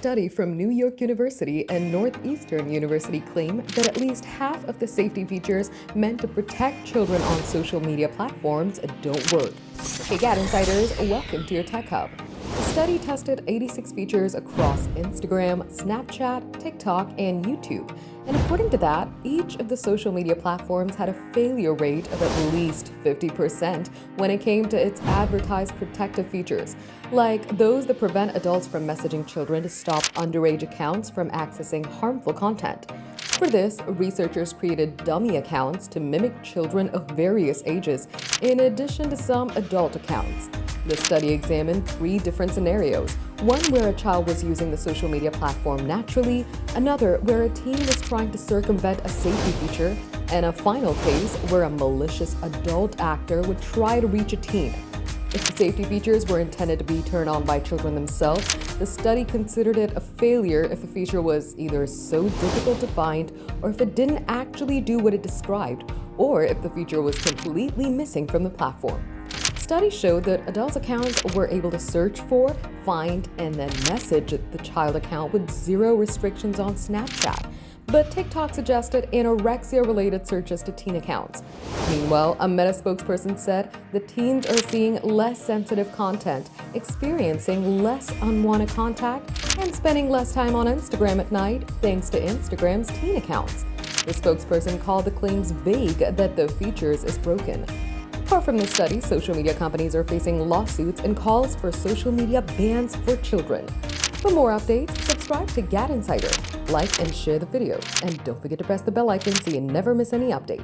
study from New York University and Northeastern University claim that at least half of the safety features meant to protect children on social media platforms don't work. Hey GadInsiders, welcome to your Tech Hub. The study tested 86 features across Instagram, Snapchat, TikTok, and YouTube. And according to that, each of the social media platforms had a failure rate of at least 50% when it came to its advertised protective features, like those that prevent adults from messaging children to stop underage accounts from accessing harmful content. For this, researchers created dummy accounts to mimic children of various ages, in addition to some adult accounts. The study examined 3 different scenarios, one where a child was using the social media platform naturally, another where a teen was trying to circumvent a safety feature, and a final case where a malicious adult actor would try to reach a teen. If the safety features were intended to be turned on by children themselves, the study considered it a failure if the feature was either so difficult to find, or if it didn't actually do what it described, or if the feature was completely missing from the platform. Studies showed that adult accounts were able to search for, find, and then message the child account with 0 restrictions on Snapchat. But TikTok suggested anorexia-related searches to teen accounts. Meanwhile, a Meta spokesperson said the teens are seeing less sensitive content, experiencing less unwanted contact, and spending less time on Instagram at night thanks to Instagram's teen accounts. The spokesperson called the claims vague that the features is broken. Apart from this study, social media companies are facing lawsuits and calls for social media bans for children. For more updates, subscribe to GadInsider, like and share the video, and don't forget to press the bell icon so you never miss any update.